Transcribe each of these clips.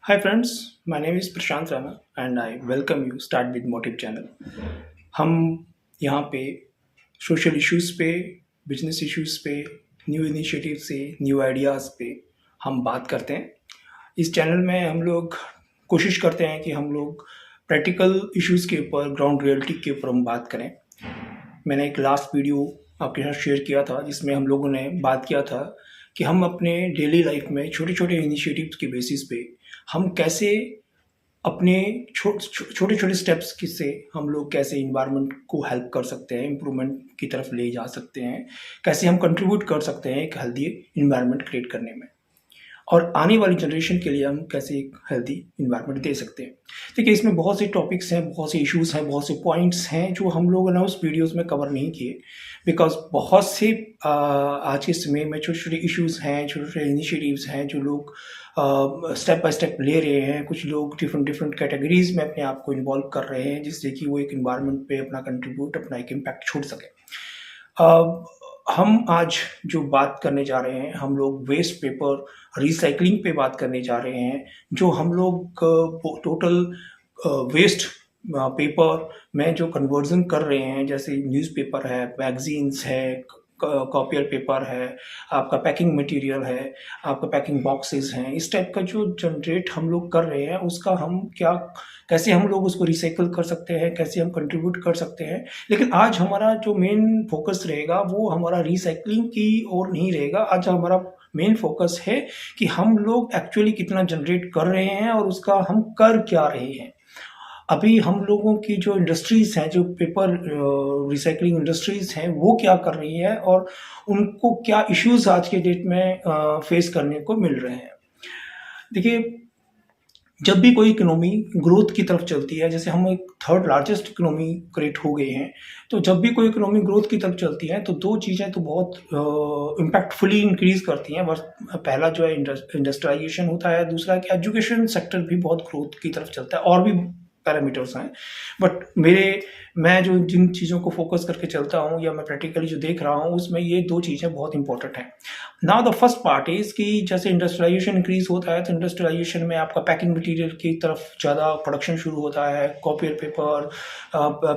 Hi friends, my name is Prashant Rana and I welcome you start with motive channel. हम यहाँ पे social issues पे, business issues पे, new initiative से, new ideas पे हम बात करते हैं। इस चैनल में हम लोग कोशिश करते हैं कि हम लोग प्रैक्टिकल इश्यूज़ के ऊपर, ग्राउंड रियलिटी के ऊपर हम बात करें। मैंने एक लास्ट वीडियो आपके साथ शेयर किया था जिसमें हम लोगों ने बात किया था कि हम अपने डेली लाइफ में छोटे छोटे इनिशिएटिव्स के बेसिस पे हम कैसे अपने छोटे छोटे स्टेप्स से हम लोग कैसे इन्वायरमेंट को हेल्प कर सकते हैं, इम्प्रूवमेंट की तरफ ले जा सकते हैं, कैसे हम कंट्रीब्यूट कर सकते हैं एक हेल्दी इन्वायरमेंट क्रिएट करने में, और आने वाली जनरेशन के लिए हम कैसे एक हेल्दी इन्वायरमेंट दे सकते हैं। देखिए, इसमें बहुत से टॉपिक्स हैं, बहुत से इश्यूज़ हैं, बहुत से पॉइंट्स हैं जो हम लोगों ने उस वीडियोज़ में कवर नहीं किए, बिकॉज बहुत से आज के समय में छोटे छोटे इश्यूज़ हैं, छोटे छोटे इनिशिएटिव्स हैं जो लोग स्टेप बाय स्टेप ले रहे हैं। कुछ लोग डिफरेंट डिफरेंट कैटेगरीज में अपने आप को इन्वॉल्व कर रहे हैं जिससे कि वो एक इन्वायरमेंट पे अपना कंट्रीब्यूट, अपना एक इम्पैक्ट छोड़ सकें। हम आज जो बात करने जा रहे हैं, हम लोग वेस्ट पेपर रिसाइकलिंग पे बात करने जा रहे हैं। जो हम लोग टोटल वेस्ट पेपर में जो कन्वर्जन कर रहे हैं, जैसे न्यूज़पेपर है, मैगजीन्स है, कॉपियर पेपर है, आपका पैकिंग मटेरियल है, आपका पैकिंग बॉक्सेस हैं, इस टाइप का जो जनरेट हम लोग कर रहे हैं उसका हम कैसे हम लोग उसको रिसाइकल कर सकते हैं, कैसे हम कंट्रीब्यूट कर सकते हैं। लेकिन आज हमारा जो मेन फोकस रहेगा वो हमारा रिसाइकलिंग की ओर नहीं रहेगा। आज हमारा मेन फोकस है कि हम लोग एक्चुअली कितना जनरेट कर रहे हैं और उसका हम कर क्या रहे हैं। अभी हम लोगों की जो इंडस्ट्रीज़ हैं, जो पेपर रिसाइकलिंग इंडस्ट्रीज़ हैं, वो क्या कर रही है और उनको क्या इश्यूज़ आज के डेट में फेस करने को मिल रहे हैं। देखिए, जब भी कोई इकोनॉमी ग्रोथ की तरफ चलती है, जैसे हम एक थर्ड लार्जेस्ट इकोनॉमी क्रिएट हो गए हैं, तो जब भी कोई इकोनॉमी ग्रोथ की तरफ चलती है तो दो चीज़ें तो बहुत इम्पैक्टफुली इंक्रीज करती हैं। बस पहला जो है इंडस्ट्रियलाइजेशन होता है, दूसरा कि एजुकेशन सेक्टर भी बहुत ग्रोथ की तरफ चलता है, और भी पैरामीटर्स हैं। बट मैं जो जिन चीज़ों को फोकस करके चलता हूँ या मैं प्रैक्टिकली जो देख रहा हूँ उसमें ये दो चीज़ें बहुत इंपॉर्टेंट हैं। Now the first part is कि जैसे इंडस्ट्रियलाइजेशन इंक्रीज होता है तो इंडस्ट्रियलाइजेशन में आपका पैकिंग मटेरियल की तरफ ज़्यादा प्रोडक्शन शुरू होता है। कॉपियर पेपर,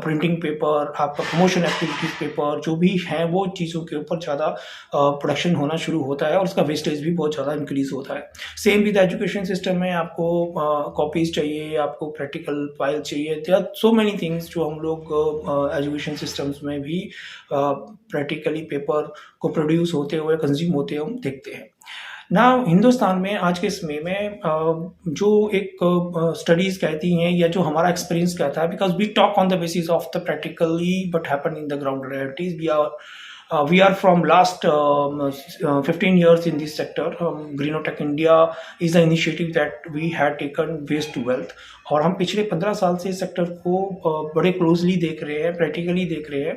प्रिंटिंग पेपर, आपका प्रमोशन एक्टिविटीज पेपर, जो भी हैं वो चीज़ों के ऊपर ज़्यादा प्रोडक्शन होना शुरू होता है और उसका वेस्टेज भी बहुत ज़्यादा इंक्रीज होता है। सेम विद एजुकेशन सिस्टम में आपको कॉपीज़ चाहिए, आपको प्रैक्टिकल फाइल चाहिए। There are so many things जो हम लोग एजुकेशन सिस्टम्स में भी प्रैक्टिकली पेपर को प्रोड्यूस होते हुए, कंज्यूम होते हुए हम देखते हैं। ना हिंदुस्तान में आज के समय में जो एक स्टडीज़ कहती हैं या जो हमारा एक्सपीरियंस कहता है, because we talk on the basis of the practically but happen in the ground realities. We are from last 15 years in this sector. Greenotech India is an initiative that we had taken waste to wealth, और हम पिछले 15 साल से इस sector को बड़े closely देख रहे हैं, प्रैक्टिकली देख रहे हैं।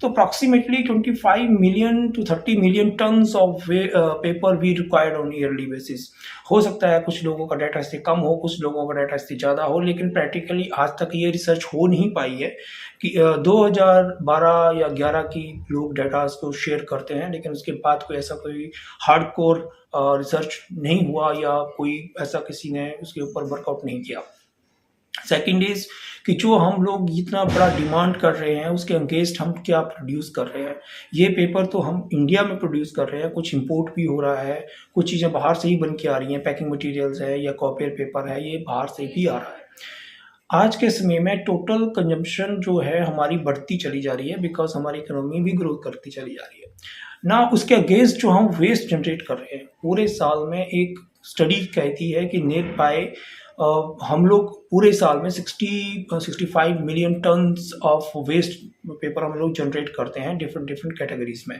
तो approximately 25 million to 30 million tons of paper we required on yearly basis. हो सकता है कुछ लोगों का डाटा इससे कम हो, कुछ लोगों का डाटा इससे ज़्यादा हो, लेकिन प्रैक्टिकली आज तक ये रिसर्च हो नहीं पाई है कि 2012 या 11 की लोग डाटा को शेयर करते हैं, लेकिन उसके बाद कोई ऐसा कोई हार्डकोर रिसर्च नहीं हुआ या कोई ऐसा किसी ने उसके ऊपर वर्कआउट नहीं किया। सेकेंड इज कि जो हम लोग इतना बड़ा डिमांड कर रहे हैं उसके अगेंस्ट हम क्या प्रोड्यूस कर रहे हैं। ये पेपर तो हम इंडिया में प्रोड्यूस कर रहे हैं, कुछ इंपोर्ट भी हो रहा है, कुछ चीज़ें बाहर से ही बन के आ रही हैं, पैकिंग मटेरियल्स है या कॉपियर पेपर है, ये बाहर से भी आ रहा है। आज के समय में टोटल कंजम्पशन जो है हमारी बढ़ती चली जा रही है, बिकॉज हमारी इकोनॉमी भी ग्रोथ करती चली जा रही है ना। उसके अगेंस्ट जो हम वेस्ट जनरेट कर रहे हैं पूरे साल में, एक स्टडी कहती है कि नियर बाय हम लोग पूरे साल में 65 million tons of waste paper हम लोग जनरेट करते हैं डिफरेंट डिफरेंट कैटेगरीज में।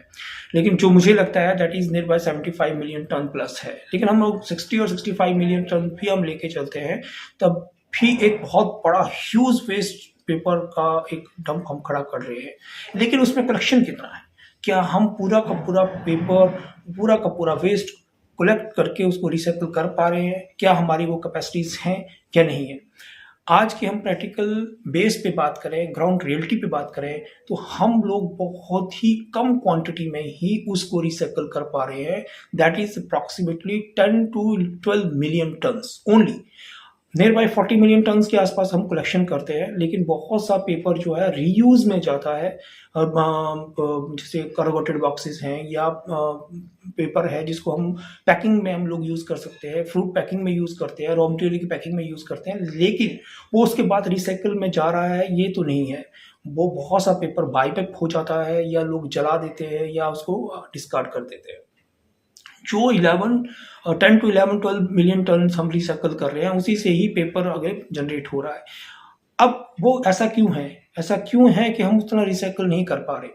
लेकिन जो मुझे लगता है that is nearby 75 million ton plus है। लेकिन हम लोग 60 और 65 मिलियन टन भी हम लेके चलते हैं, तब भी एक बहुत बड़ा ह्यूज वेस्ट पेपर का एक डंप हम खड़ा कर रहे हैं। लेकिन उसमें कलेक्शन कितना है? क्या हम पूरा का पूरा पेपर, पूरा का पूरा वेस्ट कलेक्ट करके उसको रिसाइकल कर पा रहे हैं? क्या हमारी वो कैपेसिटीज़ हैं क्या नहीं है? आज की हम प्रैक्टिकल बेस पे बात करें, ग्राउंड रियलिटी पे बात करें, तो हम लोग बहुत ही कम क्वांटिटी में ही उसको रिसाइकल कर पा रहे हैं। That is approximately 10 to 12 million tons only. Nearby 40 million tons के आसपास हम कलेक्शन करते हैं, लेकिन बहुत सा पेपर जो है रीयूज में जाता है। जैसे कार्गोटेड बॉक्सेस हैं या पेपर है जिसको हम पैकिंग में हम लोग यूज़ कर सकते हैं, फ्रूट पैकिंग में यूज़ करते हैं, रॉ मटेरियल की पैकिंग में यूज़ करते हैं, लेकिन वो उसके बाद रिसाइकल में जा रहा है ये तो नहीं है। वो बहुत सा पेपर बाईपैक हो जाता है या लोग जला देते हैं या उसको डिस्कार्ड कर देते हैं। जो 10 टू 11 12 मिलियन टन हम रिसाइकल कर रहे हैं, उसी से ही पेपर आगे जनरेट हो रहा है। अब वो ऐसा क्यों है? ऐसा क्यों है कि हम उतना रिसाइकल नहीं कर पा रहे?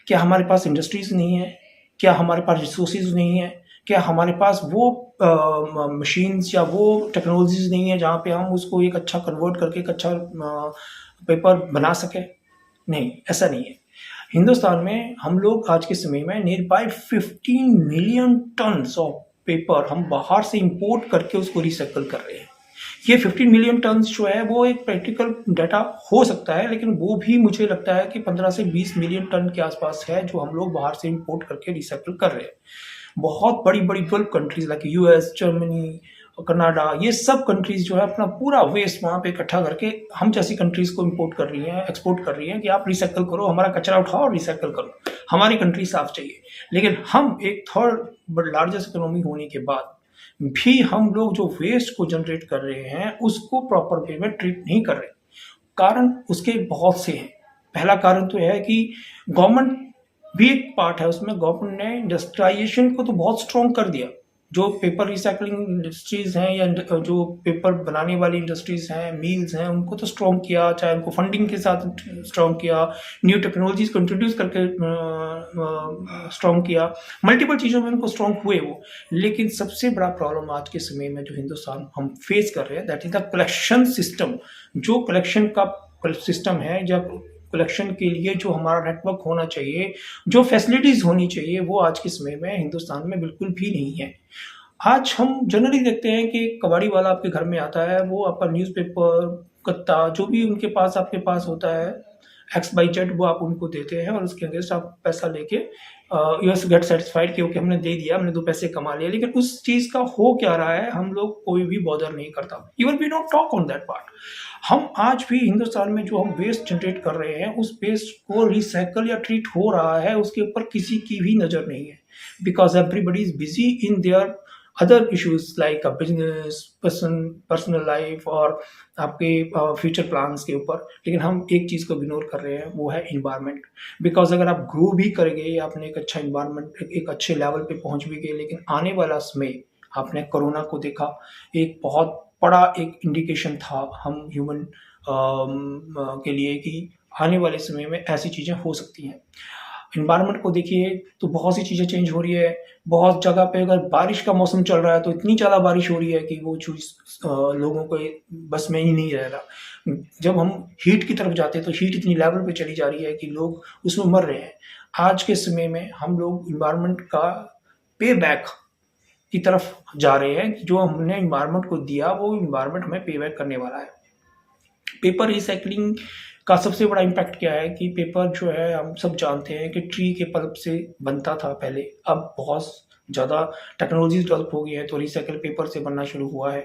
क्या हमारे पास इंडस्ट्रीज नहीं है? क्या हमारे पास रिसोर्सेज नहीं है? क्या हमारे पास वो मशीन्स या वो टेक्नोलॉजीज नहीं है जहाँ पे हम उसको एक अच्छा कन्वर्ट करके एक अच्छा पेपर बना सकें? नहीं, ऐसा नहीं है। हिंदुस्तान में हम लोग आज के समय में near by 15 million tons of paper हम बाहर से इंपोर्ट करके उसको रिसाइकल कर रहे हैं। ये 15 मिलियन टन्स जो है वो एक प्रैक्टिकल डाटा हो सकता है, लेकिन वो भी मुझे लगता है कि 15 से 20 मिलियन टन के आसपास है जो हम लोग बाहर से इंपोर्ट करके रिसाइकल कर रहे हैं। बहुत बड़ी बड़ी 12 countries like US, Germany, Canada, ये सब कंट्रीज जो है अपना पूरा वेस्ट वहाँ पे इकट्ठा करके हम जैसी कंट्रीज को इंपोर्ट कर रही हैं, एक्सपोर्ट कर रही हैं कि आप रिसाइकल करो, हमारा कचरा उठाओ और रिसाइकल करो, हमारी कंट्री साफ चाहिए। लेकिन हम एक थर्ड लार्जेस्ट इकोनॉमी होने के बाद भी हम लोग जो वेस्ट को जनरेट कर रहे हैं उसको प्रॉपर वे में ट्रीट नहीं कर रहे। कारण उसके बहुत से हैं। पहला कारण तो यह है कि गवर्नमेंट भी एक पार्ट है उसमें। गवर्नमेंट ने इंडस्ट्रियलाइजेशन को तो बहुत स्ट्रॉन्ग कर दिया। जो पेपर रिसाइकलिंग इंडस्ट्रीज हैं या जो पेपर बनाने वाली इंडस्ट्रीज हैं, मिल्स हैं, उनको तो स्ट्रॉन्ग किया, चाहे उनको फंडिंग के साथ स्ट्रॉन्ग किया, न्यू टेक्नोलॉजीज को इंट्रोड्यूस करके स्ट्रॉन्ग किया, मल्टीपल चीज़ों में उनको स्ट्रॉन्ग हुए वो। लेकिन सबसे बड़ा प्रॉब्लम आज के समय में जो हिंदुस्तान हम फेस कर रहे हैं, that is the collection system. जो कलेक्शन का सिस्टम है या कलेक्शन के लिए जो हमारा नेटवर्क होना चाहिए, जो फैसिलिटीज होनी चाहिए, वो आज के समय में हिंदुस्तान में बिल्कुल भी नहीं है। आज हम जनरली देखते हैं कि कबाड़ी वाला आपके घर में आता है, वो आपका न्यूज़पेपर, कत्ता, जो भी उनके पास आपके पास होता है, XYZ, वो आप उनको देते हैं और उसके अगेंस्ट आप पैसा लेके यू गेट सेटिस्फाइड कि ओके हमने दे दिया, हमने 2 पैसे कमा लिए। लेकिन उस चीज़ का हो क्या रहा है हम लोग कोई भी बॉदर नहीं करता। Even we don't talk on that part. हम आज भी हिंदुस्तान में जो हम वेस्ट जनरेट कर रहे हैं, उस वेस्ट को रिसाइकल या ट्रीट हो रहा है उसके ऊपर किसी की भी नज़र नहीं है। Because everybody is busy in their other issues like a business, personal life और आपके फ्यूचर प्लान्स के ऊपर। लेकिन हम एक चीज़ को इग्नोर कर रहे हैं, वो है इन्वायरमेंट। बिकॉज अगर आप ग्रो भी करेंगे या आपने एक अच्छा इन्वायरमेंट, एक अच्छे लेवल पे पहुंच भी गए, लेकिन आने वाला समय, आपने कोरोना को देखा, एक बहुत बड़ा एक इंडिकेशन था हम ह्यूमन के लिए कि आने वाले समय में ऐसी चीज़ें हो सकती हैं। इन्वायरमेंट को देखिए तो बहुत सी चीज़ें चेंज हो रही है। बहुत जगह पे अगर बारिश का मौसम चल रहा है तो इतनी ज़्यादा बारिश हो रही है कि वो चीज़ लोगों को बस में ही नहीं रह रहा। जब हम हीट की तरफ जाते हैं तो हीट इतनी लेवल पे चली जा रही है कि लोग उसमें मर रहे हैं। आज के समय में हम लोग इन्वायरमेंट का पे बैक की तरफ जा रहे हैं। जो हमने इन्वायरमेंट को दिया वो इन्वायरमेंट हमें पे बैक करने वाला है। पेपर रिसाइकलिंग का सबसे बड़ा इम्पैक्ट क्या है कि पेपर जो है हम सब जानते हैं कि ट्री के पल्प से बनता था पहले। अब बहुत ज़्यादा टेक्नोलॉजीज डेवलप हो गई है तो रिसाइकल पेपर से बनना शुरू हुआ है,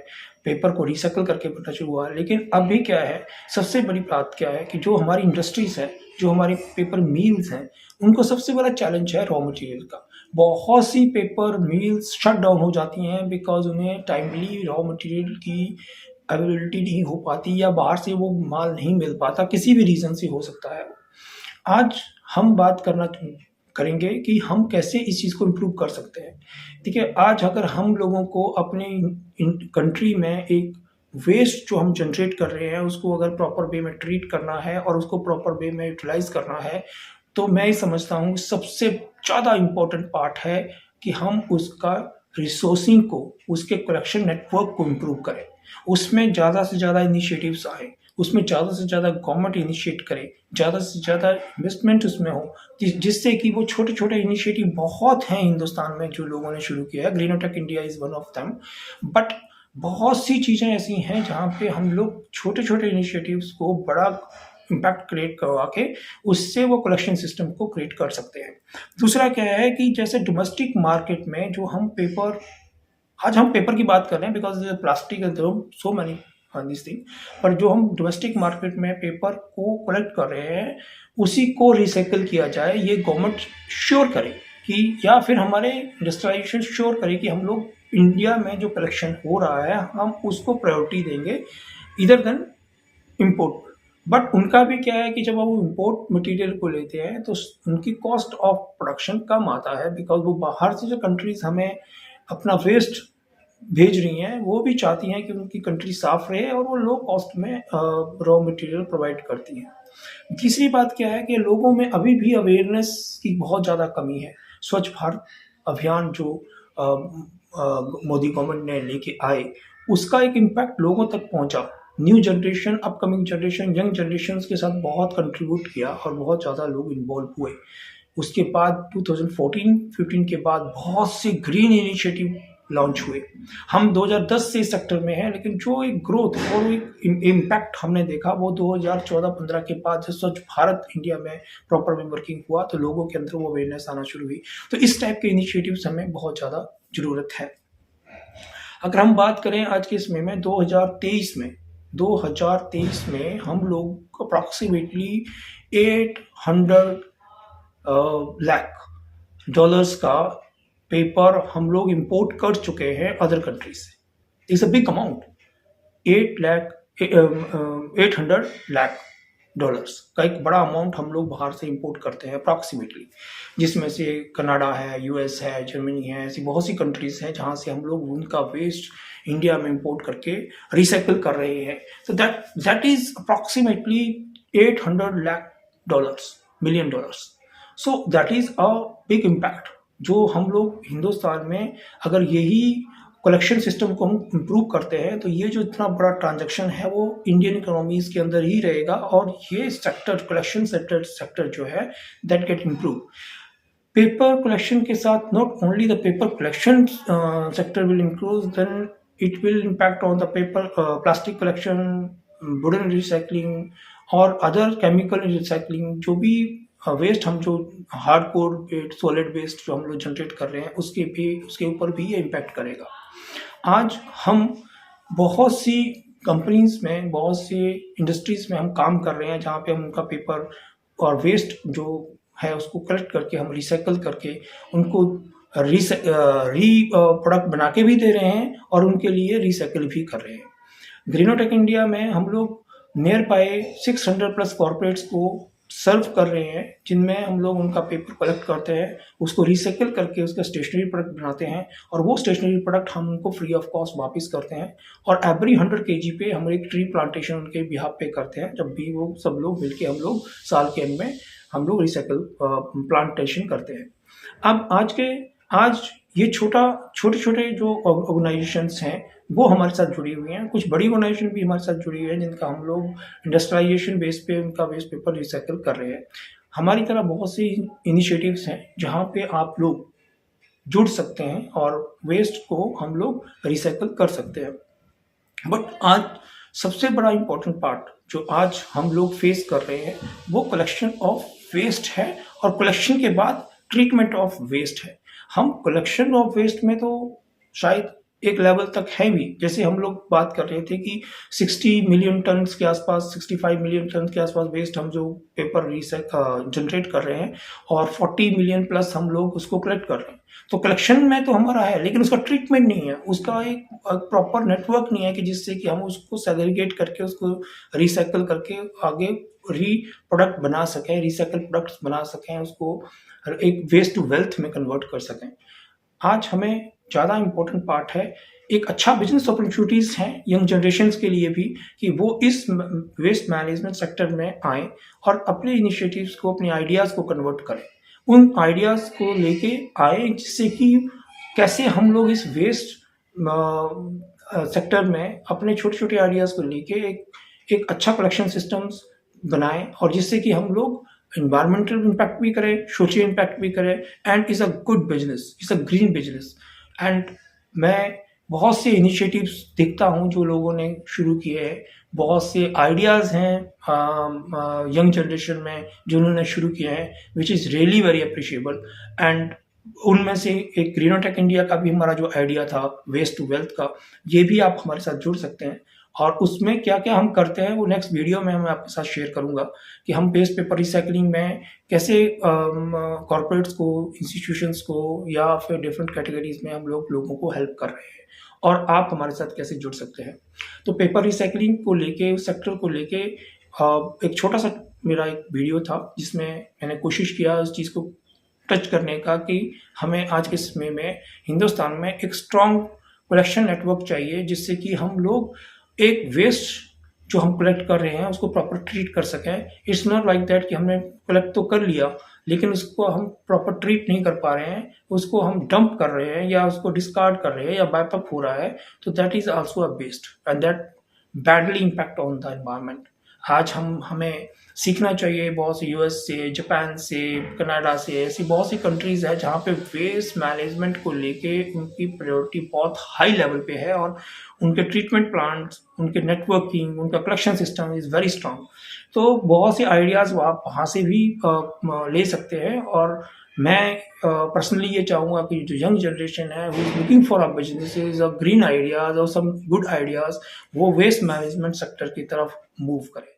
पेपर को रिसाइकल करके बनना शुरू हुआ है। लेकिन अभी क्या है, सबसे बड़ी बात क्या है कि जो हमारी इंडस्ट्रीज है, जो हमारे पेपर मिल्स हैं, उनको सबसे बड़ा चैलेंज है रॉ मटेरियल का। बहुत C paper mills shut down हो जाती हैं बिकॉज उन्हें टाइमली रॉ मटेरियल की अवेलेबिलिटी नहीं हो पाती या बाहर से वो माल नहीं मिल पाता, किसी भी रीज़न से हो सकता है। आज हम बात करेंगे कि हम कैसे इस चीज़ को इम्प्रूव कर सकते हैं। देखिए, आज अगर हम लोगों को अपने कंट्री में एक वेस्ट जो हम जनरेट कर रहे हैं उसको अगर प्रॉपर वे में ट्रीट करना है और उसको प्रॉपर वे में यूटिलाइज करना है, तो मैं ये समझता हूँ सबसे ज़्यादा इम्पोर्टेंट पार्ट है कि हम उसका रिसोर्सिंग को, उसके कलेक्शन नेटवर्क को इम्प्रूव करें। उसमें ज़्यादा से ज़्यादा इनिशिएटिव्स आए, उसमें ज़्यादा से ज़्यादा गवर्नमेंट इनिशिएट करे, ज़्यादा से ज़्यादा इन्वेस्टमेंट उसमें हो, जिससे कि वो छोटे छोटे इनिशिएटिव बहुत हैं हिंदुस्तान में जो लोगों ने शुरू किया है। Greenotech India is one of them. But बहुत सी चीज़ें ऐसी हैं जहाँ पे हम लोग छोटे-छोटे इनिशिएटिव्स को बड़ा इम्पैक्ट क्रिएट करवा के उससे वो कलेक्शन सिस्टम को क्रिएट कर सकते हैं। दूसरा क्या है कि जैसे डोमेस्टिक मार्केट में जो हम पेपर, आज हम पेपर की बात कर रहे हैं because plastic is so many this thing, पर जो हम डोमेस्टिक मार्केट में पेपर को कलेक्ट कर रहे हैं, उसी को रिसाइकिल किया जाए, ये गवर्नमेंट श्योर करे कि, या फिर हमारे इंडस्ट्रियलाइजेशन श्योर करे कि हम लोग इंडिया में जो कलेक्शन हो रहा है, हम उसको प्रायोरिटी देंगे ईदर देन इम्पोर्ट। बट उनका भी क्या है कि जब वो इम्पोर्ट मटेरियल को लेते हैं तो उनकी कॉस्ट ऑफ प्रोडक्शन कम आता है, बिकॉज वो बाहर से जो कंट्रीज हमें अपना वेस्ट भेज रही हैं, वो भी चाहती हैं कि उनकी कंट्री साफ रहे और वो लो कॉस्ट में रॉ मटेरियल प्रोवाइड करती हैं। तीसरी बात क्या है कि लोगों में अभी भी अवेयरनेस की बहुत ज़्यादा कमी है। स्वच्छ भारत अभियान जो मोदी गवर्नमेंट ने लेके आए, उसका एक इम्पैक्ट लोगों तक पहुंचा। New generation, upcoming generation, young generation के साथ बहुत कंट्रीब्यूट किया और बहुत ज़्यादा लोग इन्वॉल्व हुए। उसके बाद 2014-15 के बाद बहुत से ग्रीन इनिशिएटिव लॉन्च हुए। हम 2010 से इस सेक्टर में हैं, लेकिन जो एक ग्रोथ और एक इम्पैक्ट हमने देखा वो 2014-15 के बाद जब स्वच्छ भारत इंडिया में प्रॉपर में वर्किंग हुआ तो लोगों के अंदर वो अवेयरनेस आना शुरू हुई। तो इस टाइप के इनिशिएटिव्स हमें बहुत ज़्यादा ज़रूरत है। अगर हम बात करें आज के समय में 2023 में हम लोग अप्रॉक्सीमेटली 800 लाख डॉलर्स का पेपर हम लोग इंपोर्ट कर चुके हैं अदर कंट्रीज से। It's a big amount. 800 lakh dollars का एक बड़ा अमाउंट हम लोग बाहर से इंपोर्ट करते हैं अप्रॉक्सीमेटली, जिसमें से कनाडा है, यूएस है, जर्मनी है, ऐसी बहुत सी कंट्रीज हैं जहां से हम लोग उनका वेस्ट इंडिया में इंपोर्ट करके रिसाइकिल कर रहे हैं। तो that is approximately 800 lakh dollars, million dollars. So that is a big impact जो हम लोग हिंदुस्तान में, अगर यही कलेक्शन सिस्टम को हम इम्प्रूव करते हैं तो ये जो इतना बड़ा ट्रांजैक्शन है वो इंडियन इकोनॉमीज के अंदर ही रहेगा और ये सेक्टर, कलेक्शन सेक्टर जो है that get improve. Paper collection के साथ not only the paper collection sector will improve, then it will impact on the paper plastic collection, wooden recycling और अदर केमिकल रिसाइकलिंग। जो भी वेस्ट हम जो hardcore waste, solid waste जो हम लोग जनरेट कर रहे हैं उसके ऊपर भी ये इम्पैक्ट करेगा। आज हम बहुत सी कंपनीज में, बहुत सी इंडस्ट्रीज में हम काम कर रहे हैं जहाँ पे हम उनका पेपर और वेस्ट जो है उसको कलेक्ट करके हम रिसाइकल करके उनको प्रोडक्ट बना के भी दे रहे हैं और उनके लिए रिसाइकल भी कर रहे हैं। ग्रीनोटेक इंडिया में हम लोग नियर बाय 600 प्लस कॉर्पोरेट्स को सर्व कर रहे हैं, जिनमें हम लोग उनका पेपर कलेक्ट करते हैं, उसको रिसाइकिल करके उसका स्टेशनरी प्रोडक्ट बनाते हैं और वो स्टेशनरी प्रोडक्ट हम उनको फ्री ऑफ कॉस्ट वापस करते हैं। और एवरी 100 kg पे हम एक ट्री प्लांटेशन उनके बिहाफ पे करते हैं। जब भी वो सब लोग मिलके हम लोग साल के एंड में हम लोग रिसाइकिल प्लांटेशन करते हैं। अब आज ये छोटे छोटे जो ऑर्गेनाइजेशंस हैं वो हमारे साथ जुड़ी हुई हैं। कुछ बड़ी ऑर्गेनाइजेशन भी हमारे साथ जुड़ी हुई है जिनका हम लोग इंडस्ट्रियलाइजेशन बेस पे उनका वेस्ट पेपर रिसाइकिल कर रहे हैं। हमारी तरह बहुत सी इनिशिएटिव्स हैं जहाँ पे आप लोग जुड़ सकते हैं और वेस्ट को हम लोग रिसाइकिल कर सकते हैं। बट आज सबसे बड़ा इम्पोर्टेंट पार्ट जो आज हम लोग फेस कर रहे हैं वो कलेक्शन ऑफ वेस्ट है और कलेक्शन के बाद ट्रीटमेंट ऑफ वेस्ट है। हम कलेक्शन ऑफ वेस्ट में तो शायद एक लेवल तक है भी, जैसे हम लोग बात कर रहे थे कि 60 मिलियन टन के आसपास, 65 मिलियन टन के आसपास वेस्ट हम जो पेपर जनरेट कर रहे हैं और 40 मिलियन प्लस हम लोग उसको कलेक्ट कर रहे हैं। तो कलेक्शन में तो हमारा है, लेकिन उसका ट्रीटमेंट नहीं है, उसका एक प्रॉपर नेटवर्क नहीं है कि जिससे कि हम उसको सेग्रीगेट करके उसको रिसाइकल करके आगे प्रोडक्ट बना सकें, रिसाइकल प्रोडक्ट्स बना सकें, उसको एक वेस्ट टू वेल्थ में कन्वर्ट कर सकें। आज हमें ज़्यादा इम्पोर्टेंट पार्ट है, एक अच्छा बिजनेस अपॉर्चुनिटीज़ हैं यंग जनरेशन्स के लिए भी कि वो इस वेस्ट मैनेजमेंट सेक्टर में आएँ और अपने इनिशिएटिव्स को, अपने आइडियाज़ को कन्वर्ट करें। उन आइडियाज़ को लेके आए जिससे कि कैसे हम लोग इस वेस्ट सेक्टर में अपने छोटे छोटे आइडियाज़ को लेके एक अच्छा कलेक्शन सिस्टम्स बनाएं और जिससे कि हम लोग environmental impact भी करें, सोशल इम्पैक्ट भी करें and is a good business, is a green business. And मैं बहुत से इनिशिएटिव्स देखता हूँ जो लोगों ने शुरू किए हैं, बहुत से आइडियाज़ हैं यंग जनरेशन में जो उन्होंने शुरू किए हैं, which is really very appreciable. And उनमें से एक ग्रीनोटेक इंडिया का भी हमारा जो आइडिया था वेस्ट टू वेल्थ का, ये भी आप हमारे साथ जुड़ सकते हैं। और उसमें क्या-क्या हम करते हैं वो नेक्स्ट वीडियो में मैं आपके साथ शेयर करूँगा कि हम वेस्ट पेपर रिसाइक्लिंग में कैसे कॉर्पोरेट्स को, इंस्टीट्यूशंस को या फिर डिफरेंट कैटेगरीज़ में हम लोगों को हेल्प कर रहे हैं और आप हमारे साथ कैसे जुड़ सकते हैं। तो पेपर रिसाइक्लिंग को लेके, उस सेक्टर को लेके एक छोटा-सा मेरा एक वीडियो था जिसमें मैंने कोशिश किया उस चीज़ को टच करने का कि हमें आज के समय में हिंदुस्तान में एक स्ट्रॉन्ग कलेक्शन नेटवर्क चाहिए जिससे कि हम लोग एक वेस्ट जो हम कलेक्ट कर रहे हैं उसको प्रॉपर ट्रीट कर सकें। इट्स नॉट लाइक दैट कि हमने कलेक्ट तो कर लिया लेकिन उसको हम प्रॉपर ट्रीट नहीं कर पा रहे हैं, उसको हम डंप कर रहे हैं या उसको डिस्कार्ड कर रहे हैं या बैकअप हो रहा है, तो that is also a waste and that badly impact on the environment. आज हमें सीखना चाहिए बहुत से यूएस से, जापान से, कनाडा से, ऐसी बहुत सी कंट्रीज़ है जहाँ पे वेस्ट मैनेजमेंट को लेके उनकी प्रायोरिटी बहुत हाई लेवल पे है और उनके ट्रीटमेंट प्लांट्स, उनके नेटवर्किंग, उनका collection system is very strong. तो बहुत से आइडियाज़ आप वहाँ से भी ले सकते हैं और मैं पर्सनली ये चाहूँगा कि जो यंग जनरेशन है who is looking for a businesses और ग्रीन आइडियाज़ और सम गुड आइडियाज़, वो वेस्ट मैनेजमेंट सेक्टर की तरफ मूव करें।